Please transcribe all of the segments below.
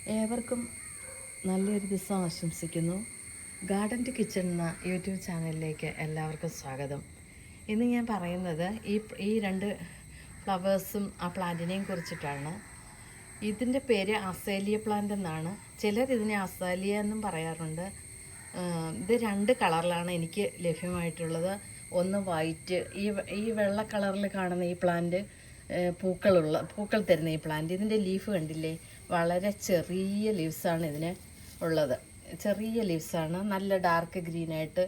ഏവർക്കും നല്ലൊരു ദിവസം ആശംസിക്കുന്നു. ഗാർഡൻ ടു കിച്ചൺ എന്ന യൂട്യൂബ് ചാനലിലേക്ക് എല്ലാവർക്കും സ്വാഗതം. ഇന്ന് ഞാൻ പറയുന്നത് ഈ രണ്ട് ഫ്ലവേഴ്സും ആ പ്ലാന്റിനെയും കുറിച്ചിട്ടാണ്. ഇതിൻ്റെ പേര് അസേലിയ പ്ലാന്റ് എന്നാണ്. ചിലർ ഇതിനെ അസാലിയ എന്നും പറയാറുണ്ട്. ഇത് രണ്ട് കളറിലാണ് എനിക്ക് ലഭ്യമായിട്ടുള്ളത്. ഒന്ന് വൈറ്റ്, ഈ വെള്ള കളറിൽ കാണുന്ന ഈ പ്ലാന്റ് പൂക്കൾ തരുന്ന ഈ പ്ലാന്റ്. ഇതിൻ്റെ ലീഫ് കണ്ടില്ലേ, വളരെ ചെറിയ ലീവ്സാണ് ഇതിന് ഉള്ളത്. ചെറിയ ലീവ്സാണ്, നല്ല ഡാർക്ക് ഗ്രീനായിട്ട്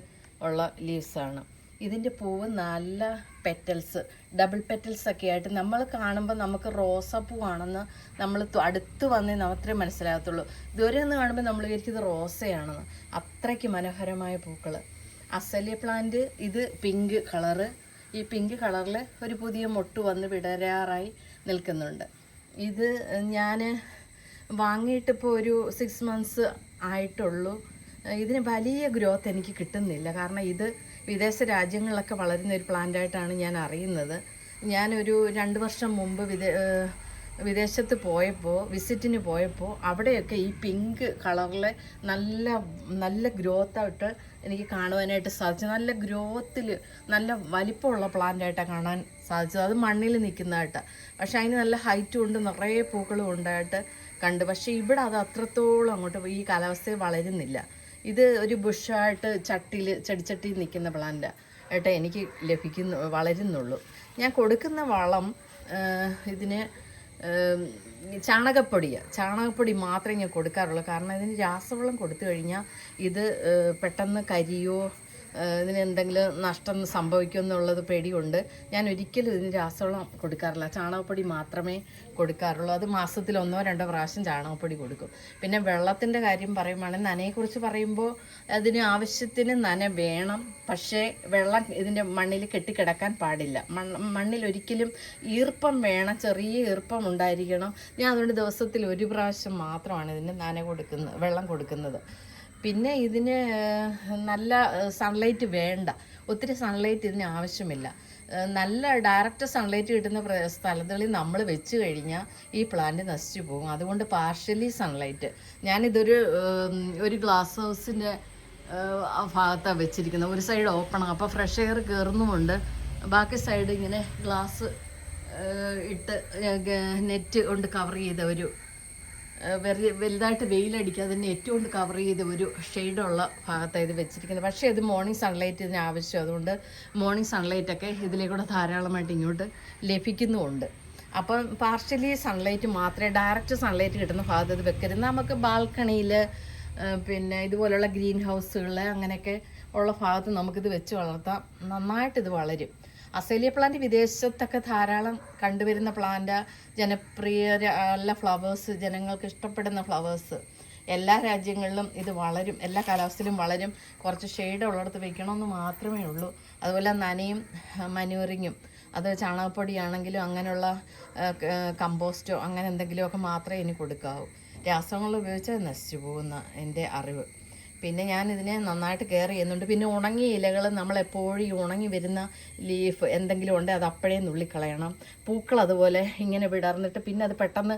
ഉള്ള ലീവ്സാണ്. ഇതിൻ്റെ പൂവ് നല്ല പെറ്റൽസ്, ഡബിൾ പെറ്റൽസ് ഒക്കെ ആയിട്ട് നമ്മൾ കാണുമ്പോൾ നമുക്ക് റോസാപ്പൂവാണെന്ന് നമ്മൾ അടുത്ത് വന്നേ മാത്രമേ മനസ്സിലാകത്തുള്ളൂ. ദൂരെ നിന്ന് കാണുമ്പോൾ നമ്മൾ വിചാരിക്കും ഇത് റോസയാണെന്ന്. അത്രയ്ക്ക് മനോഹരമായ പൂക്കൾ. അസലിയ പ്ലാന്റ് ഇത് പിങ്ക് കളറ്. ഈ പിങ്ക് കളറിൽ ഒരു പുതിയ മൊട്ട് വന്ന് വിടരാറായി നിൽക്കുന്നുണ്ട്. ഇത് ഞാൻ വാങ്ങിയിട്ടിപ്പോൾ ഒരു 6 months ആയിട്ടുള്ളൂ. ഇതിന് വലിയ ഗ്രോത്ത് എനിക്ക് കിട്ടുന്നില്ല. കാരണം ഇത് വിദേശ രാജ്യങ്ങളിലൊക്കെ വളരുന്ന ഒരു പ്ലാന്റായിട്ടാണ് ഞാൻ അറിയുന്നത്. ഞാനൊരു 2 വർഷം മുമ്പ് വിദേശത്ത് പോയപ്പോൾ, വിസിറ്റിന് പോയപ്പോൾ അവിടെയൊക്കെ ഈ പിങ്ക് കളറിലെ നല്ല ഗ്രോത്തായിട്ട് എനിക്ക് കാണുവാനായിട്ട് സാധിച്ചു. നല്ല ഗ്രോത്തിൽ നല്ല വലിപ്പമുള്ള പ്ലാന്റായിട്ടാണ് കാണാൻ സാധിച്ചത്. അത് മണ്ണിൽ നിൽക്കുന്നതായിട്ടാണ്. പക്ഷേ അതിന് നല്ല ഹൈറ്റും ഉണ്ട്, നിറയെ പൂക്കളും ഉണ്ടായിട്ട് കണ്ടു. പക്ഷേ ഇവിടെ അത് അത്രത്തോളം അങ്ങോട്ട് ഈ കാലാവസ്ഥയിൽ വളരുന്നില്ല. ഇത് ഒരു ബുഷായിട്ട് ചെടിച്ചട്ടിയിൽ നിൽക്കുന്ന പ്ലാന്റ് ആയിട്ട് എനിക്ക് വളരുന്നുള്ളൂ. ഞാൻ കൊടുക്കുന്ന വളം ഇതിന് ചാണകപ്പൊടി മാത്രമേ ഞാൻ കൊടുക്കാറുള്ളൂ. കാരണം ഇതിന് രാസവളം കൊടുത്തു കഴിഞ്ഞാൽ ഇത് പെട്ടെന്ന് കരിയോ ഇതിന് എന്തെങ്കിലും നഷ്ടം സംഭവിക്കുമെന്നുള്ളത് പേടിയുണ്ട്. ഞാൻ ഒരിക്കലും ഇതിന് രാസവളം കൊടുക്കാറില്ല. ചാണകപ്പൊടി മാത്രമേ കൊടുക്കാറുള്ളൂ. അത് മാസത്തിൽ 1-2 പ്രാവശ്യം ചാണകപ്പൊടി കൊടുക്കും. പിന്നെ വെള്ളത്തിൻ്റെ കാര്യം പറയുവാണെങ്കിൽ, നനയെക്കുറിച്ച് പറയുമ്പോൾ അതിന് ആവശ്യത്തിന് നന വേണം. പക്ഷേ വെള്ളം ഇതിൻ്റെ മണ്ണിൽ കെട്ടിക്കിടക്കാൻ പാടില്ല. മണ്ണിൽ ഒരിക്കലും ഈർപ്പം വേണം, ചെറിയ ഈർപ്പം ഉണ്ടായിരിക്കണം. ഞാൻ അതുകൊണ്ട് ദിവസത്തിൽ 1 പ്രാവശ്യം മാത്രമാണ് ഇതിന് വെള്ളം കൊടുക്കുന്നത്. പിന്നെ ഇതിന് നല്ല സൺലൈറ്റ് വേണ്ട, ഒത്തിരി സൺലൈറ്റ് ഇതിന് ആവശ്യമില്ല. നല്ല ഡയറക്റ്റ് സൺലൈറ്റ് കിട്ടുന്ന സ്ഥലങ്ങളിൽ നമ്മൾ വെച്ച് കഴിഞ്ഞാൽ ഈ പ്ലാന്റ് നശിച്ചു പോകും. അതുകൊണ്ട് പാർഷ്യലി സൺലൈറ്റ്. ഒരു ഗ്ലാസ് ഹൗസിൻ്റെ ഭാഗത്താണ് വെച്ചിരിക്കുന്നത്. ഒരു സൈഡ് ഓപ്പൺ, അപ്പോൾ ഫ്രഷ് എയർ കയറുന്നുമുണ്ട്. ബാക്കി സൈഡ് ഇങ്ങനെ ഗ്ലാസ് ഇട്ട് നെറ്റ് കൊണ്ട് കവർ ചെയ്ത വലുതായിട്ട് വെയിലടിക്കാതെ നെറ്റ് കൊണ്ട് കവർ ചെയ്ത ഒരു ഷെയ്ഡുള്ള ഭാഗത്താണ് ഇത് വെച്ചിരിക്കുന്നത്. പക്ഷേ ഇത് മോർണിംഗ് സൺലൈറ്റ് ഇതിന് ആവശ്യം. അതുകൊണ്ട് മോർണിംഗ് സൺലൈറ്റൊക്കെ ഇതിലേക്കൂടെ ധാരാളമായിട്ട് ഇങ്ങോട്ട് ലഭിക്കുന്നുമുണ്ട്. അപ്പം പാർഷ്യലി സൺലൈറ്റ് മാത്രമേ, ഡയറക്റ്റ് സൺലൈറ്റ് കിട്ടുന്ന ഭാഗത്ത് ഇത് വെക്കരുത്. നമുക്ക് ബാൽക്കണിയിൽ പിന്നെ ഇതുപോലുള്ള ഗ്രീൻ ഹൗസുകൾ അങ്ങനെയൊക്കെ ഉള്ള ഭാഗത്ത് നമുക്കിത് വെച്ച് വളർത്താം. നന്നായിട്ടിത് വളരും. അസേലിയ പ്ലാന്റ് വിദേശത്തൊക്കെ ധാരാളം കണ്ടുവരുന്ന പ്ലാന്റ്, ജനപ്രിയ ഫ്ലവേഴ്സ്, ജനങ്ങൾക്ക് ഇഷ്ടപ്പെടുന്ന ഫ്ലവേഴ്സ്. എല്ലാ രാജ്യങ്ങളിലും ഇത് വളരും, എല്ലാ കാലാവസ്ഥയിലും വളരും. കുറച്ച് ഷെയ്ഡ് ഉള്ളിടത്ത് വെക്കണമെന്ന് മാത്രമേ ഉള്ളൂ. അതുപോലെ നനയും മനുവറിങ്ങും, അത് ചാണകപ്പൊടിയാണെങ്കിലും അങ്ങനെയുള്ള കമ്പോസ്റ്റോ അങ്ങനെ എന്തെങ്കിലുമൊക്കെ മാത്രമേ ഇനി കൊടുക്കാവൂ. രാസവളം ഉപയോഗിച്ചാൽ നശിച്ചു പോകുന്ന എൻ്റെ അറിവ്. പിന്നെ ഞാനിതിനെ നന്നായിട്ട് കെയർ ചെയ്യുന്നുണ്ട്. പിന്നെ ഉണങ്ങിയ ഇലകൾ, നമ്മളെപ്പോഴും ഈ ഉണങ്ങി വരുന്ന ലീഫ് എന്തെങ്കിലും ഉണ്ടെങ്കിൽ അത് അപ്പോഴേ നുള്ളിക്കളയണം. പൂക്കൾ അതുപോലെ ഇങ്ങനെ വിടർന്നിട്ട് പിന്നെ അത് പെട്ടെന്ന്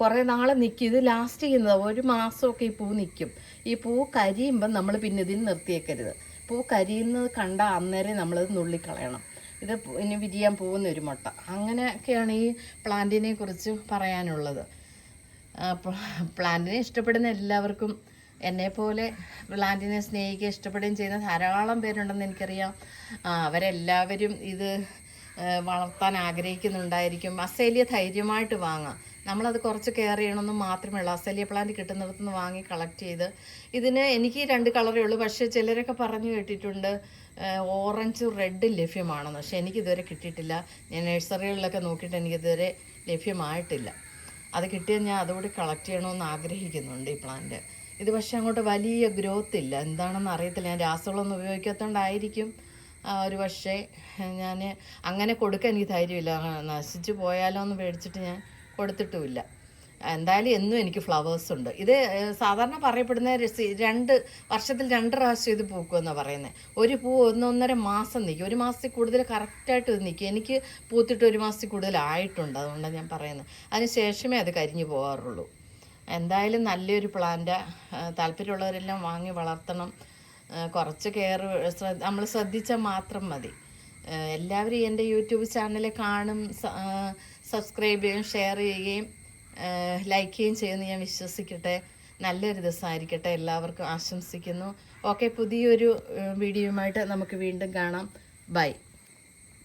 കുറേ നാൾ നിൽക്കും. ഇത് ലാസ്റ്റ് ചെയ്യുന്നത് 1 മാസമൊക്കെ ഈ പൂ നിൽക്കും. ഈ പൂ കരിയുമ്പം നമ്മൾ പിന്നെ ഇതിന് നിർത്തിയേക്കരുത്. പൂ കരിയുന്നത് കണ്ട അന്നേരം നമ്മളത് നുള്ളിക്കളയണം. ഇത് ഇനി വിരിയാൻ പോകുന്ന ഒരു മുട്ട. അങ്ങനെയൊക്കെയാണ് ഈ പ്ലാന്റിനെ കുറിച്ച് പറയാനുള്ളത്. പ്ലാന്റിനെ ഇഷ്ടപ്പെടുന്ന എല്ലാവർക്കും, എന്നെപ്പോലെ പ്ലാന്റിനെ സ്നേഹിക്കുക, ഇഷ്ടപ്പെടുകയും ചെയ്യുന്ന ധാരാളം പേരുണ്ടെന്ന് എനിക്കറിയാം. അവരെല്ലാവരും ഇത് വളർത്താൻ ആഗ്രഹിക്കുന്നുണ്ടായിരിക്കും. അസേലിയ ധൈര്യമായിട്ട് വാങ്ങാം. നമ്മളത് കുറച്ച് കെയർ ചെയ്യണമെന്ന് മാത്രമേ ഉള്ളൂ. അസേലിയ പ്ലാന്റ് കിട്ടുന്നിടത്തുനിന്ന് വാങ്ങി കളക്ട് ചെയ്ത്. എനിക്ക് 2 കളറേ ഉള്ളൂ. പക്ഷേ ചിലരൊക്കെ പറഞ്ഞു കേട്ടിട്ടുണ്ട് ഓറഞ്ച് റെഡ് ലഭ്യമാണെന്ന്. പക്ഷേ എനിക്കിതുവരെ കിട്ടിയിട്ടില്ല. ഞാൻ നഴ്സറികളിലൊക്കെ നോക്കിയിട്ട് എനിക്കിതുവരെ ലഭ്യമായിട്ടില്ല. അത് കിട്ടിയാൽ ഞാൻ അതുകൂടി കളക്ട് ചെയ്യണമെന്ന് ആഗ്രഹിക്കുന്നുണ്ട് ഈ പ്ലാന്റ്. ഇത് പക്ഷേ അങ്ങോട്ട് വലിയ ഗ്രോത്ത് ഇല്ല. എന്താണെന്ന് അറിയത്തില്ല. ഞാൻ രാസവളമൊന്നും ഉപയോഗിക്കാത്തതുകൊണ്ടായിരിക്കും ഒരു പക്ഷേ. ഞാൻ അങ്ങനെ കൊടുക്കാൻ എനിക്ക് ധൈര്യമില്ല. നശിച്ചു പോയാലോ എന്ന് പേടിച്ചിട്ട് ഞാൻ കൊടുത്തിട്ടുമില്ല. എന്തായാലും എന്നും എനിക്ക് ഫ്ലവേഴ്സ് ഉണ്ട്. ഇത് സാധാരണ പറയപ്പെടുന്ന 2 വർഷത്തിൽ 2 പ്രാവശ്യം ഇത് പൂക്കുമെന്നാണ് പറയുന്നത്. ഒരു പൂ 1-1.5 മാസം നിൽക്കും. 1 മാസത്തിൽ കൂടുതൽ കറക്റ്റായിട്ട് ഇത് നിൽക്കും. എനിക്ക് പൂത്തിട്ട് 1 മാസത്തിൽ കൂടുതലായിട്ടുണ്ട്. അതുകൊണ്ടാണ് ഞാൻ പറയുന്നത്. അതിന് ശേഷമേ അത് കരിഞ്ഞു പോകാറുള്ളൂ. എന്തായാലും നല്ലൊരു പ്ലാന്റ്, താല്പര്യമുള്ളവരെല്ലാം വാങ്ങി വളർത്തണം. കുറച്ച് കെയർ നമ്മൾ ശ്രദ്ധിച്ചാൽ മാത്രം മതി. എല്ലാവരും എൻ്റെ യൂട്യൂബ് ചാനൽ കാണും, സബ്സ്ക്രൈബ് ചെയ്യും, ഷെയർ ചെയ്യുകയും ലൈക്ക് ചെയ്യുകയും ചെയ്യുമെന്ന് ഞാൻ വിശ്വസിക്കട്ടെ. നല്ലൊരു ദിവസമായിരിക്കട്ടെ, എല്ലാവർക്കും ആശംസിക്കുന്നു. ഓക്കെ, പുതിയൊരു വീഡിയോയുമായിട്ട് നമുക്ക് വീണ്ടും കാണാം. ബൈ.